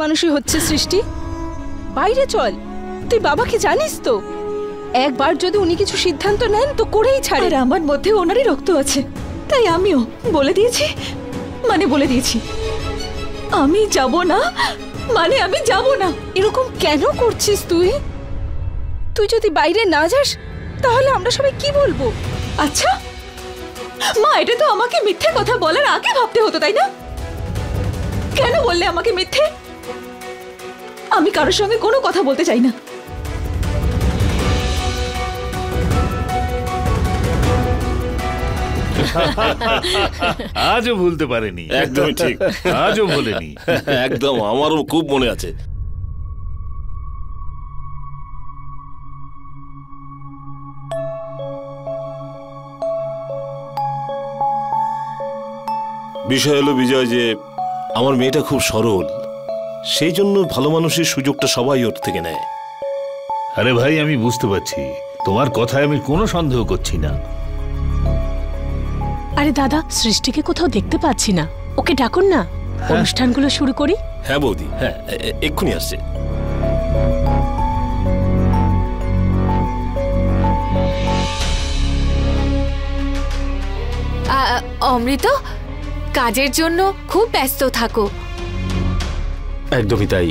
মানুষই হচ্ছে সৃষ্টি। বাইরে চল, তুই বাবাকে জানিস তো, একবার যদি উনি কিছু সিদ্ধান্ত নেন তো করেই ছাড়ে। আর আমার মধ্যে ওনারই রক্ত আছে, তাই আমিও বলে দিয়েছি, বলে দিয়েছি আমি যাব না, আমি যাব না। এরকম কেন করছিস তুই? তুই যদি বাইরে না যাস তাহলে আমরা সবাই কি বলবো? আচ্ছা মা, এটা তো আমাকে মিথ্যে কথা বলার আগে ভাবতে হতো, তাই না? কেন বললে আমাকে মিথ্যে? আমি কারোর সঙ্গে কোনো কথা বলতে চাই না। আজও ভুলতে পারেনি। একদমই ঠিক, আজও বলেনি। একদম, আমারও খুব মনে আছে। বিষয় হলো বিজয় যে আমার মেয়েটা খুব সরল, সেই জন্য ভালো মানুষের সুযোগটা সবাই ওর থেকে নেয়। আরে ভাই, আমি বুঝতে পারছি, তোমার কথায় আমি কোনো সন্দেহ করছি না। আরে দাদা, সৃষ্টিকে কোথাও দেখতে পাচ্ছি না, ওকে ডাকুন না, অনুষ্ঠানগুলো শুরু করি। হ্যাঁ বৌদি, হ্যাঁ এক্ষুনি আসছে। অমৃত, কাজের জন্য খুব ব্যস্ত থাকো। একদমই তাই,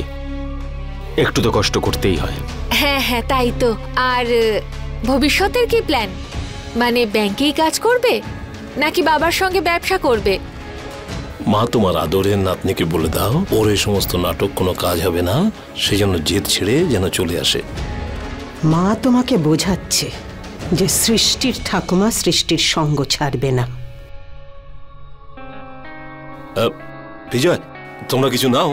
একটু তো কষ্ট করতেই হয়। হ্যাঁ হ্যাঁ, তাই তো। আর ভবিষ্যতের কি প্ল্যান? মানে ব্যাংকেই কাজ করবে নাকি বাবার সঙ্গে ব্যবসা করবে? মা, তোমার আদরের নাতনিকে বলে দাও ওর এই সমস্ত নাটক কোনো কাজ হবে না, সেই জন্য জেদ ছেড়ে যেন চলে আসে। মা তোমাকে বোঝাচ্ছে যে সৃষ্টির ঠাকুমা সৃষ্টির সঙ্গ ছাড়বে না। বিজয়, তোমরা কিছু নাও,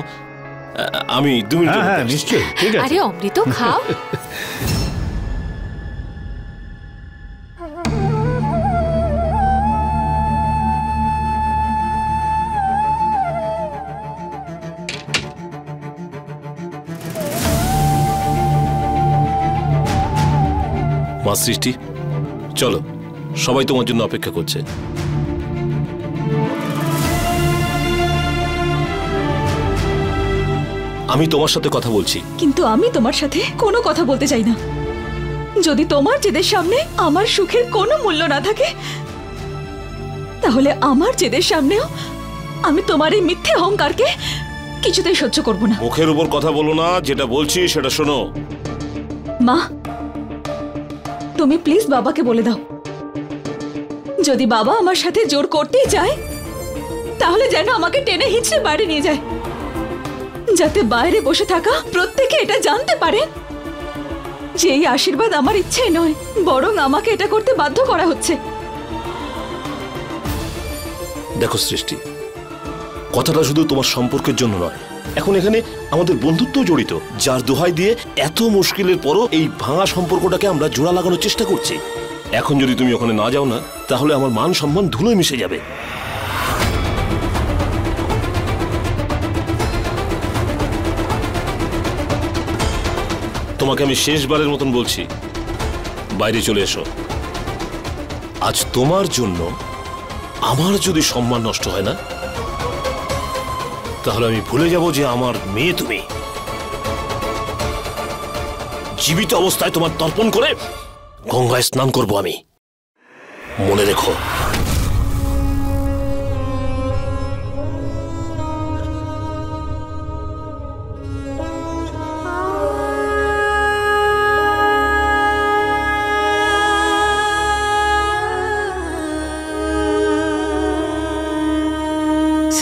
আমি 2 মিনিট। হ্যাঁ নিশ্চয়ই, ঠিক আছে। আরে অমৃত, খাও। মা সৃষ্টি, চলো, সবাই তোমার জন্য অপেক্ষা করছে। আমি তোমার সাথে কথা বলছি। কিন্তু আমি তোমার সাথে কোনো কথা বলতে চাই না। যদি তোমার জেদের সামনে আমার সুখের কোনো মূল্য না থাকে, তাহলে আমার জেদের সামনেও আমি তোমার এই মিথ্যে অহংকারকে কিছুতেই সহ্য করব না। মুখের উপর কথা বলো না, যেটা বলছি সেটা শোনো। মা, তুমি প্লিজ বাবাকে বলে দাও, যদি বাবা আমার সাথে জোর করতেই চায় তাহলে যেন আমাকে টেনে হিঁচড়ে বাইরে নিয়ে যায়, যাতে বাইরে বসে থাকা প্রত্যেকে এটা জানতে পারে যে এই আশীর্বাদ আমার ইচ্ছে নয়, বরং আমাকে এটা করতে বাধ্য করা হচ্ছে। দেখো সৃষ্টি, কথাটা শুধু তোমার সম্পর্কের জন্য নয়, এখন এখানে আমাদের বন্ধুত্ব জড়িত, যার দোহাই দিয়ে এত মুশকিলের পরও এই ভাঙা সম্পর্কটাকে আমরা জোড়া লাগানোর চেষ্টা করছি। এখন যদি তুমি ওখানে না যাও না, তাহলে আমার মান সম্মান ধুলোয় মিশে যাবে। তোমাকে আমি শেষবারের মতন বলছি, বাইরে চলে এসো। আজ তোমার জন্য আমার যদি সম্মান নষ্ট হয় না, তাহলে আমি ভুলে যাব যে আমার মেয়ে তুমি। জীবিত অবস্থায় তোমার তর্পণ করে গঙ্গায় স্নান করব আমি, মনে রেখো।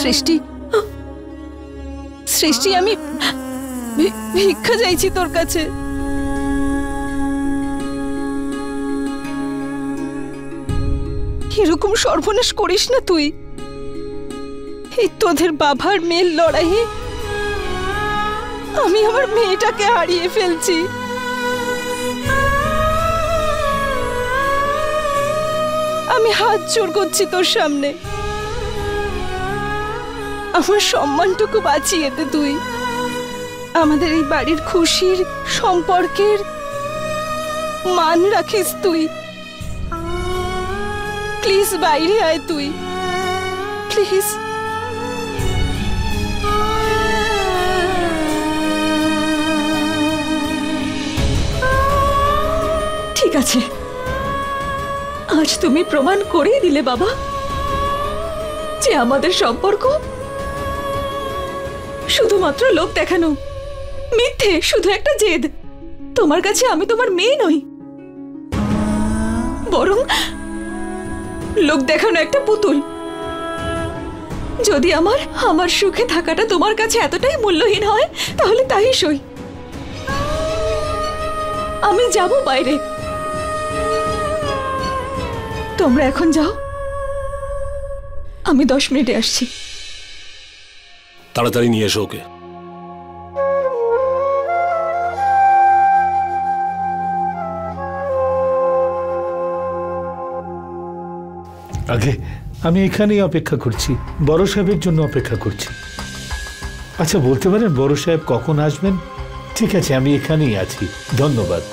সৃষ্টি, সৃষ্টি, আমি ভিক্ষা চাইছি তোর কাছে। এরকম সর্বনাশ করিস না তুই। এই তোদের বাবার মেয়ের লড়াইয়ে আমি আমার মেয়েটাকে হারিয়ে ফেলছি। আমি হাত জোড় করছি তোর সামনে, আমার সম্মানটুকু বাঁচিয়ে দে তুই। আমাদের এই বাড়ির খুশির সম্পর্কের মান রাখিস তুই। প্লিজ বাইরে আয় তুই, প্লিজ। আছে, আজ তুমি প্রমাণ করেই দিলে বাবা যে আমাদের সম্পর্ক শুধুমাত্র লোক দেখানো, মিথ্যে, শুধু একটা জেদ। তোমার কাছে আমি তোমার মেয়ে নই, বরং লোক দেখানো একটা পুতুল। যদি আমার সুখে থাকাটা তোমার কাছে এতটাই মূল্যহীন হয় তাহলে তাই সই। আমি যাব বাইরে, তোমরা এখন যাও, আমি 10 মিনিটে আসছি। তাড়াতাড়ি নিয়ে এসো ওকে। আগে আমি এখানেই অপেক্ষা করছি, বড় সাহেবের জন্য অপেক্ষা করছি। আচ্ছা বলতে পারেন বড় সাহেব কখন আসবেন? ঠিক আছে, আমি এখানেই আছি, ধন্যবাদ।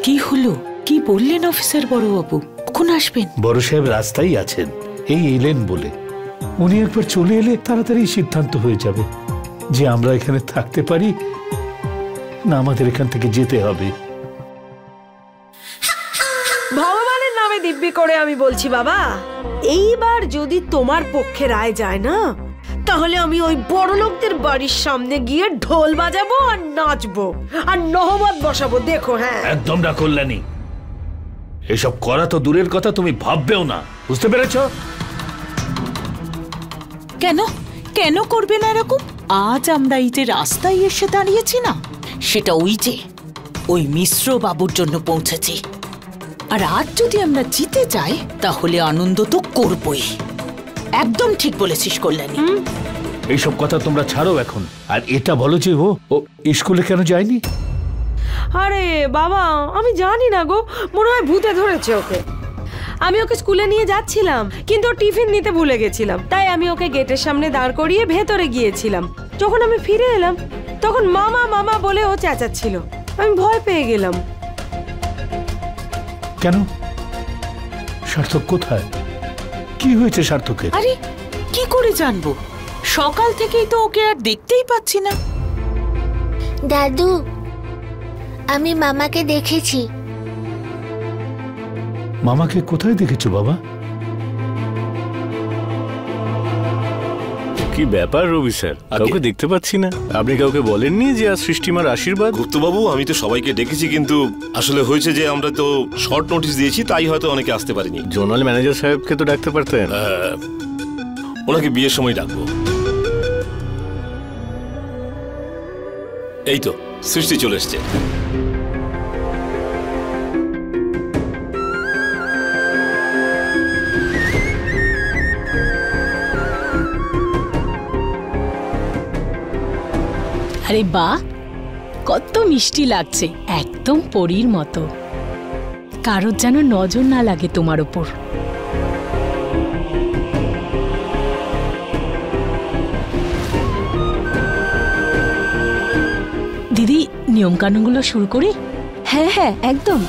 কি হলো, কি বললেন অফিসার বড়বাবু? কখন আসবেন? বড় সাহেব রাস্তায় আছেন, এই এলেন বলে। উনি একবার চলে এলে তাড়াতাড়ি সিদ্ধান্ত হয়ে যাবে যে আমরা এখানে থাকতে পারি না আমাদের এখান থেকে যেতে হবে। ভগবানের নামে দিব্যি করে আমি বলছি বাবা, এইবার যদি তোমার পক্ষে রায় যায় না, তাহলে আমি ওই বড় লোকদের বাড়ির সামনে গিয়ে ঢোল বাজাবো আর নাচবো আর নহমত বসাবো, দেখো। হ্যাঁ, একদম না কল্যাণী, এসব করা তো দূরের কথা, তুমি ভাববেও না, বুঝতে পেরেছো? কেন কেন করবে না এরকম? আজ আমরা এই যে রাস্তায় এসে দাঁড়িয়েছি না, সেটা ওই মিশ্র বাবুর জন্য পৌঁছেছি। আর আজ যদি আমরা জিতে যাই তাহলে আনন্দ তো করবই। একদম ঠিক বলেছিস কল্যাণী। এইসব কথা তোমরা ছাড়ো এখন, আর এটা বলো যে ও স্কুলে কেন যায়নি? আরে বাবা, আমি জানি না গো, মনে হয় ভূতে ধরেছে ওকে। আমি ওকে স্কুলে নিয়ে যাচ্ছিলাম, কিন্তু টিফিন নিতে ভুলে গেছিলাম, তাই আমি ওকে গেটের সামনে দাঁড় করিয়ে ভেতরে গিয়েছিলাম। যখন আমি ফিরে এলাম তখন মামা মামা বলে ও চেঁচাচ্ছিল, আমি ভয় পেয়ে গেলাম। কেন? সার্থক কোথায়? কি হয়েছে সার্থকের? আরে কি করে জানবো, সকাল থেকেই তো ওকে আর দেখতেই পাচ্ছি না। দাদু, আমি মামাকে দেখেছি। মামাকে কোথায় দেখেছো বাবা? কি ব্যাপার রবি স্যার, কাউকে দেখতে পাচ্ছি না। আপনি কাউকে বলেননি যে আজ সৃষ্টিমার আশীর্বাদ? গুপ্তবাবু, আমি তো সবাইকে ডেকেছি, কিন্তু আসলে হয়েছে যে আমরা তো শর্ট নোটিশ দিয়েছি, তাই হয়তো অনেকে আসতে পারেনি। জোনাল ম্যানেজার সাহেবকে তো ডাকতে পারতেন। ওনাকে বিয়ের সময় ডাকবো। এই তো সৃষ্টি চলে এসছে। আরে বাহ, কত মিষ্টি লাগছে, একদম পরীর মতো। কারোর যেন নজর না লাগে তোমার ওপর। দিদি, নিয়ম কানুনগুলো শুরু করি? হ্যাঁ হ্যাঁ, একদম।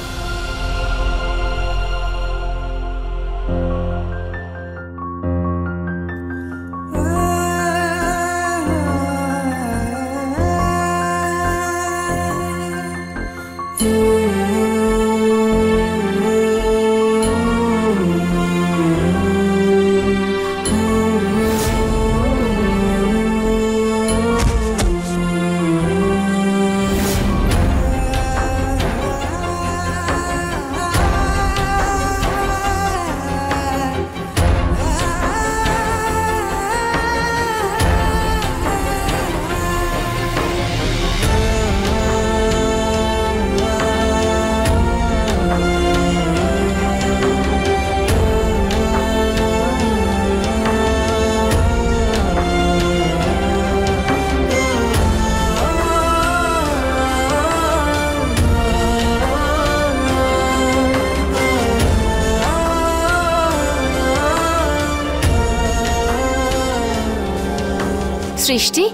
সৃষ্টি,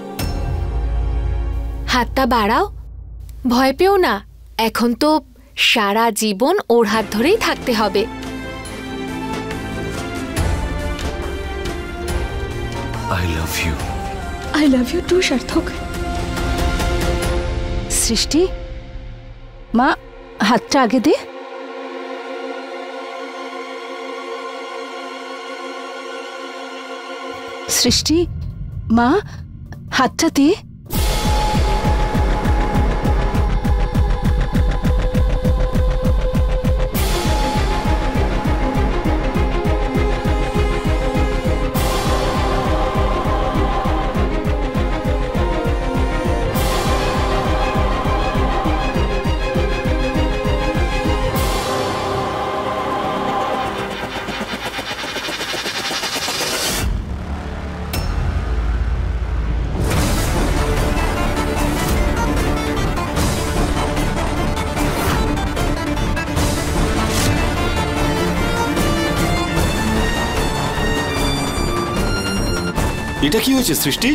হাতটা বাড়াও, ভয় পেও না। এখন তো সারা জীবন ওর হাত ধরেই থাকতে হবে। I love you. I love you too Sarthak. Srishti, মা হাতটা আগে দে। সৃষ্টি মা, হাতটাতে এটা কি হয়েছে সৃষ্টি?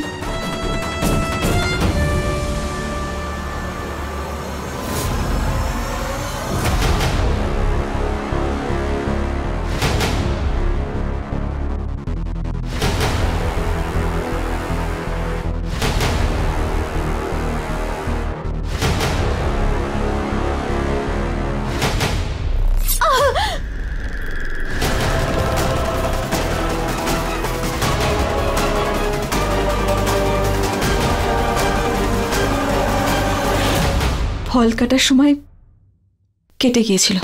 ফল কাটার সময় কেটে গিয়েছিল।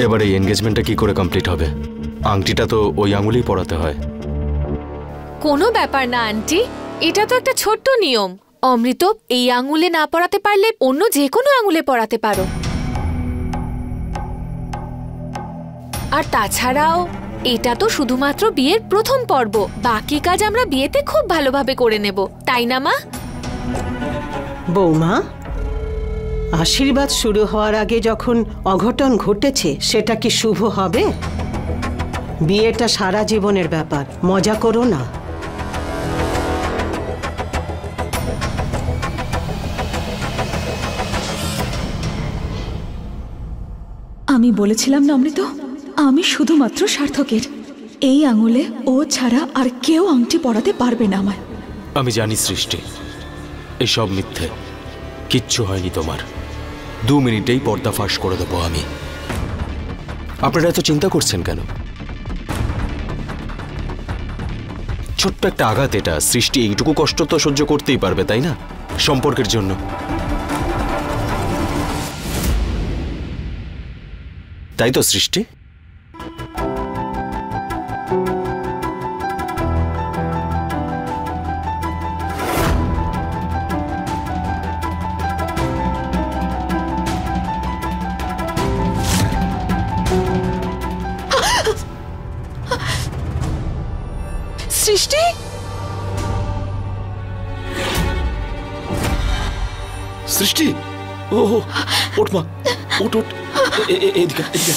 এবার এই এনগেজমেন্টটা কি করে কমপ্লিট হবে? আংটিটা তো ওই আঙুলেই পরাতে হয়। কোনো ব্যাপার না আন্টি, এটা তো একটা ছোট্ট নিয়ম। অমৃত, এই আঙুলে না পরাতে পারলে অন্য যে কোনো আঙুলে পরাতে পারো। আর তাছাড়াও এটা তো শুধুমাত্র বিয়ের প্রথম পর্ব, বাকি কাজ আমরা বিয়েতে খুব ভালোভাবে করে নেব, তাই না মা? বৌমা, আশীর্বাদ শুরু হওয়ার আগে যখন অঘটন ঘটেছে সেটা কি শুভ হবে? বিয়েটা সারা জীবনের ব্যাপার, মজা করো না। আমি বলেছিলাম না অমৃত, আমি শুধুমাত্র সার্থকের। এই আঙুলে ও ছাড়া আর কেউ আংটি পরাতে পারবে না আমায়। আমি জানি সৃষ্টি, এসব মিথ্যে, কিচ্ছু হয়নি তোমার। 2 মিনিটেই পর্দা ফাঁস করে দেবো আমি। আপনারা এত চিন্তা করছেন কেন? ছোট্ট একটা আঘাত এটা। সৃষ্টি এইটুকু কষ্ট তো সহ্য করতেই পারবে, তাই না? সম্পর্কের জন্য। তাই তো সৃষ্টি? সৃষ্টি, সৃষ্টি, ও ওঠ মা, ওঠ ওঠ, এদিকে এদিকে,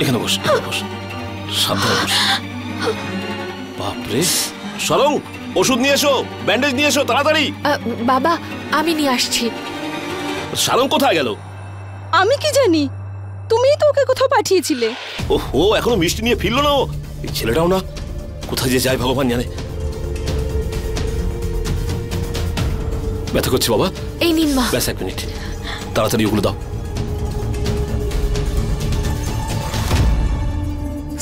এখানে বস, বস, সাবধানে বস। বাপরে, সরং, ওষুধ নিয়ে এসো, ব্যান্ডেজ নিয়ে এসো তাড়াতাড়ি। বাবা, আমি নিয়ে আসছি। সারং কোথায় গেল? আমি কি জানি, তুমিই তো ওকে কোথাও পাঠিয়েছিলে। ও এখনো মিষ্টি নিয়ে ফিরলো না। ও এই ছেলেটাও না, কোথায় যে যায় ভগবান জানে। ব্যথা করছে বাবা? এই নিন মা। ব্যাস 1 মিনিট, তাড়াতাড়ি ওগুলো দাও।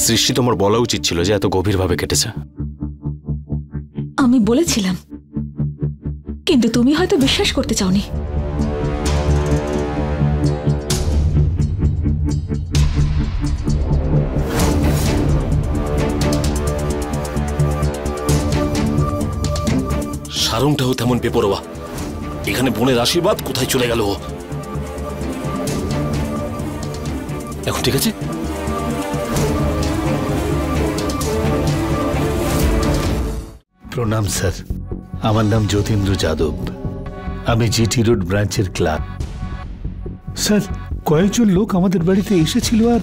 সৃষ্টি, তোমার বলা উচিত ছিল যে এত গভীরভাবে কেটেছে। আমি বলেছিলাম, কিন্তু তুমি হয়তো বিশ্বাস করতে চাওনি। সারংটাও তেমন বেপরোয়া। এখানে বোনের আশীর্বাদ, কোথায় চলে গেল ও? এখন ঠিক আছে? প্রণাম স্যার, আমার নাম যতীন্দ্র যাদব, আমি জিটি রোড ব্রাঞ্চের ক্লার্ক। স্যার, কয়েকজন লোক আমাদের বাড়িতে এসেছিল আর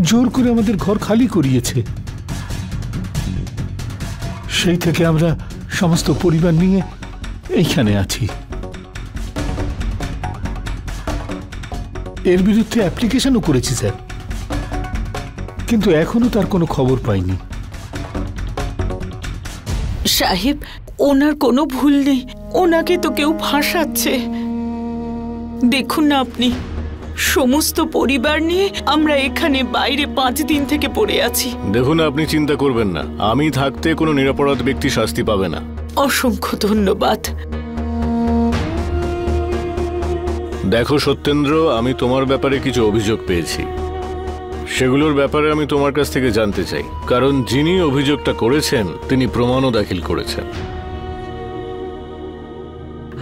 জোর করে আমাদের ঘর খালি করিয়েছে। সেই থেকে আমরা সমস্ত পরিবার নিয়ে এইখানে আছি। এর বিরুদ্ধে অ্যাপ্লিকেশনও করেছি স্যার, কিন্তু এখনো তার কোনো খবর পাইনি। সাহেব, ওনার কোনো ভুল নেই, ওনাকে তো কেউ ফাঁসাচ্ছে। দেখুন না আপনি, সমস্ত পরিবার নিয়ে আমরা এখানে বাইরে 5 দিন থেকে পড়ে আছি। দেখুন, আপনি চিন্তা করবেন না, আমি থাকতে কোনো নিরপরাধ ব্যক্তি শাস্তি পাবে না। অসংখ্য ধন্যবাদ। দেখো সত্যেন্দ্র, আমি তোমার ব্যাপারে কিছু অভিযোগ পেয়েছি, সেগুলোর ব্যাপারে আমি তোমার কাছ থেকে জানতে চাই, কারণ যিনি অভিযোগটা করেছেন তিনি প্রমাণও দাখিল করেছেন।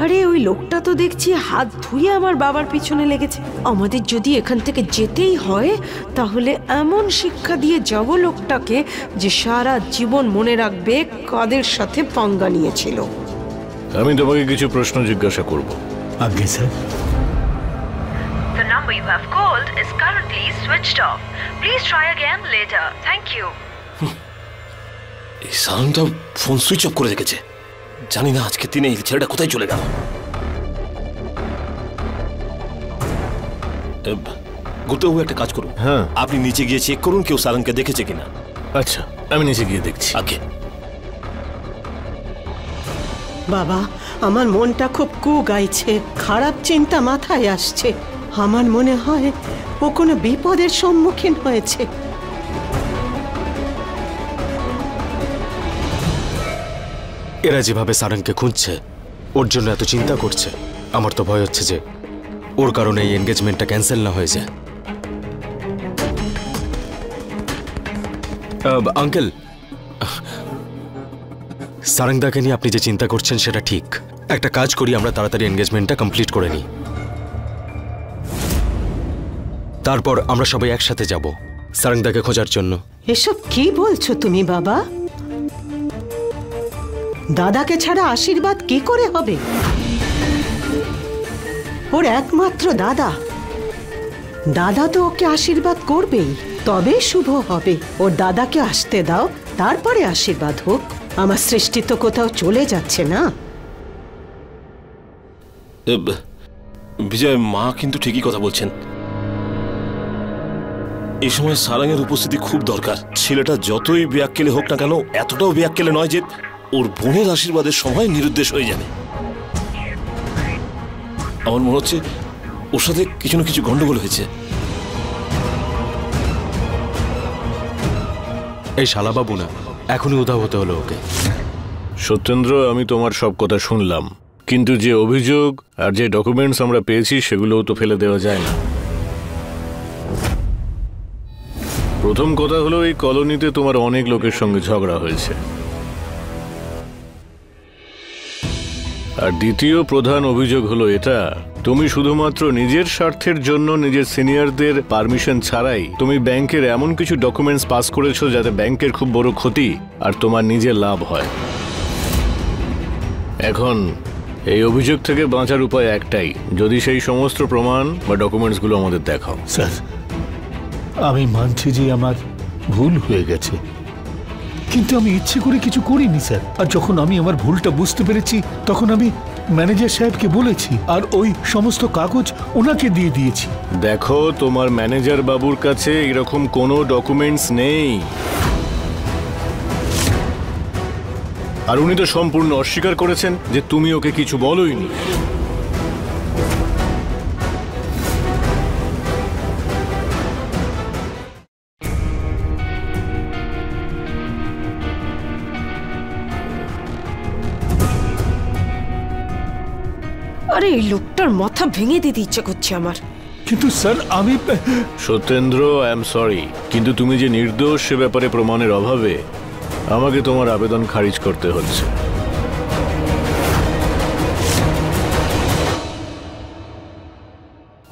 আরে ওই লোকটা তো দেখছি হাত ধুয়ে আমার বাবার পিছনে লেগেছে। আমাদের যদি এখান থেকে যেতেই হয় তাহলে এমন শিক্ষা দিয়ে যাব লোকটাকে যে সারা জীবন মনে রাখবে কাদের সাথে পাঙ্গা নিয়েছিল। আমি তোমাকে কিছু প্রশ্ন জিজ্ঞাসা করব। আজ্ঞে sir. The number you have called is currently switched off. Please try again later. Thank you. এই সারংটা ফোন সুইচ অফ করে রেখেছে। জানি না আজকে দিনে এই ছেলেটা কোথায় চলে গেল। গুপ্তবাবু, একটা কাজ করুন। হ্যাঁ, আপনি নিচে গিয়ে চেক করুন কেউ সারংকে দেখেছে কিনা। আচ্ছা, আমি নিচে গিয়ে দেখছি। আগে বাবা, আমার মনটা খুব কু গাইছে, খারাপ চিন্তা মাথায় আসছে। আমার মনে হয় ও কোনো বিপদের সম্মুখীন হয়েছে। এরা যেভাবে সারংকে খুঁজছে, ওর জন্য এত চিন্তা করছে, আমার তো ভয় হচ্ছে যে ওর কারণে এই এনগেজমেন্টটা ক্যান্সেল না হয়ে যায়। আঙ্কেল, সারংদাকে নিয়ে আপনি যে চিন্তা করছেন সেটা ঠিক। একটা কাজ করি, আমরা তাড়াতাড়ি এনগেজমেন্টটা কমপ্লিট করে নিই, তারপর আমরা সবাই একসাথে যাব সারংদাকে খোঁজার জন্য। এসব কি বলছো তুমি বাবা? দাদাকে ছাড়া আশীর্বাদ কি করে হবে? ওর একমাত্র দাদা, দাদা তো ওকে আশীর্বাদ করবেই, তবেই শুভ হবে। ওর দাদাকে আসতে দাও, তারপরে আশীর্বাদ হোক। আমার সৃষ্টি তো কোথাও চলে যাচ্ছে না। বিজয়, মা কিন্তু ঠিকই কথা বলছেন। এই সময় সারংয়ের উপস্থিতি খুব দরকার। ছেলেটা যতই বেয়াক্কেলে হোক না কেন, এতটাও বেয়াক্কেলে নয় যে ওর বোনের আশীর্বাদের সময় নিরুদ্দেশ হয়ে যাবে। আমার মনে হচ্ছে ওর সাথে কিছু না কিছু গন্ডগোল হয়েছে। এই শালাবাবু না, এখনই উধাও হতে হলো ওকে। সত্যেন্দ্র, আমি তোমার সব কথা শুনলাম, কিন্তু যে অভিযোগ আর যে ডকুমেন্টস আমরা পেয়েছি সেগুলোও তো ফেলে দেওয়া যায় না। প্রথম কথা হলো, এই কলোনিতে তোমার অনেক লোকের সঙ্গে ঝগড়া হয়েছে, আর দ্বিতীয় প্রধান অভিযোগ হলো এটা, তুমি শুধুমাত্র নিজের স্বার্থের জন্য নিজের সিনিয়রদের পারমিশন ছাড়াই তুমি ব্যাংকের এমন কিছু ডকুমেন্টস পাস করেছো যাতে ব্যাংকের খুব বড় ক্ষতি আর তোমার নিজের লাভ হয়। এখন এই অভিযোগ থেকে বাঁচার উপায় একটাই, যদি সেই সমস্ত প্রমাণ বা ডকুমেন্টসগুলো আমাদের দেখাও। স্যার, আমি মানছি যে আমার ভুল হয়ে গেছে, কিন্তু আমি ইচ্ছে করে কিছু করিনি স্যার। আর যখন আমি আমার ভুলটা বুঝতে পেরেছি তখন আমি ম্যানেজার সাহেবকে বলেছি আর ওই সমস্ত কাগজ ওনাকে দিয়ে দিয়েছি। দেখো, তোমার ম্যানেজার বাবুর কাছে এরকম কোনো ডকুমেন্টস নেই, আর উনি তো সম্পূর্ণ অস্বীকার করেছেন যে তুমি ওকে কিছু বলোইনি। আরে এই লোকটার মাথা ভেঙে দিতে ইচ্ছে করছে আমার। কিন্তু স্যার, আমি সত্যেন্দ্র, আই এম সরি, কিন্তু তুমি যে নির্দোষ সে ব্যাপারে প্রমাণের অভাবে আমাকে তোমার আবেদন খারিজ করতে হচ্ছে।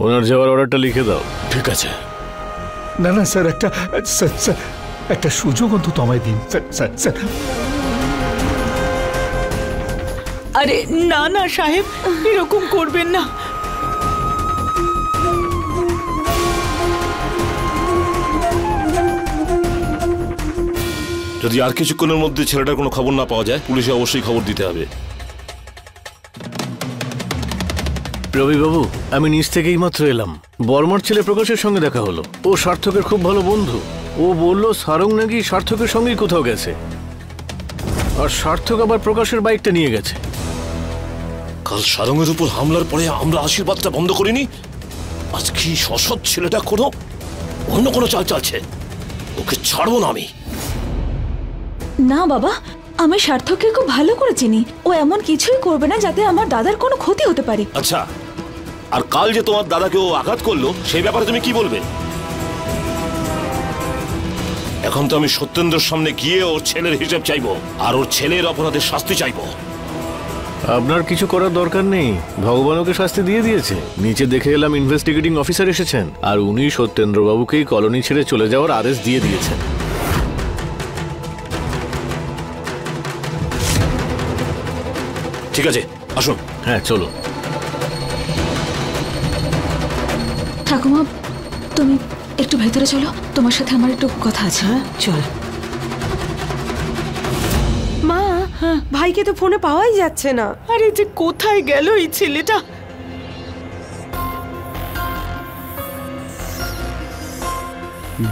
ওনার যাওয়ার অর্ডারটা লিখে দাও। ঠিক আছে। না না স্যার, একটা সুযোগ অন্তত আমায় দিন স্যার। স্যার স্যার আরে না না সাহেব, এরকম করবেন না। যদি আর কিছুক্ষণের মধ্যে ছেলেটার কোনো খবর না পাওয়া যায়, পুলিশে অবশ্যই খবর দিতে হবে। রবিবাবু, আমি নিজ থেকেই মাত্র এলাম। বর্মার ছেলে প্রকাশের সঙ্গে দেখা হলো। ও সার্থকের খুব ভালো বন্ধু। ও বলল সারং নাকি সার্থকের সঙ্গেই কোথাও গেছে, আর সার্থক আবার প্রকাশের বাইকটা নিয়ে গেছে। কাল সারংয়ের উপর হামলার পরে আমরা আশীর্বাদটা বন্ধ করিনি, আজ কি সসৎ ছেলেটা কোনো অন্য কোনো চাল চালছে, ওকে ছাড়বো না আমি। না বাবা, আমি সার্থককে খুব ভালো করে চিনি। ও এমন কিছুই করবে না যাতে আমার দাদার কোনো ক্ষতি হতে পারে। আচ্ছা, আর কাল যে তোমার দাদাকে ও আঘাত করলো সেই ব্যাপারে তুমি কি বলবে? এখন তো আমি সত্যেন্দ্রর সামনে গিয়ে ওর ছেলের হিসাব চাইবো, আর ওর ছেলের অপরাধের শাস্তি চাইবো। আপনার কিছু করার দরকার নেই, ভগবান ওকে শাস্তি দিয়ে দিয়েছে। নিচে দেখে এলাম ইনভেস্টিগেটিং অফিসার এসেছেন, আর উনি সত্যেন্দ্রবাবুকেই কলোনি ছেড়ে চলে যাওয়ার আদেশ দিয়ে দিয়েছেন। ঠিক আছে, আসুন। হ্যাঁ, চলো। ঠাকুমা, তুমি একটু ভেতরে চলো, তোমার সাথে আমার একটু কথা আছে। হ্যাঁ চল। মা, ভাইকে তো ফোনে পাওয়াই যাচ্ছে না। আরে যে কোথায় গেল এই ছেলেটা?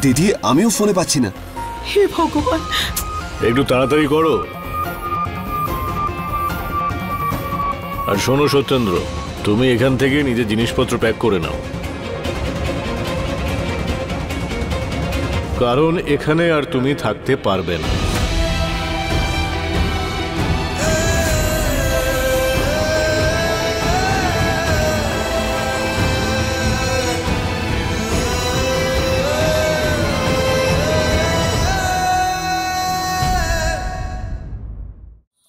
দিদি, আমিও ফোনে পাচ্ছি না। হে ভগবান, একটু তাড়াতাড়ি করো। আর শোনো সত্যেন্দ্র, তুমি এখান থেকে নিজের জিনিসপত্র প্যাক করে নাও, কারণ এখানে আর তুমি থাকতে পারবে না।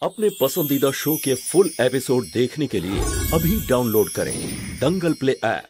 अपने पसंदीदा शो के फुल एपिसोड देखने के लिए अभी डाउनलोड करें दंगल प्ले ऐप।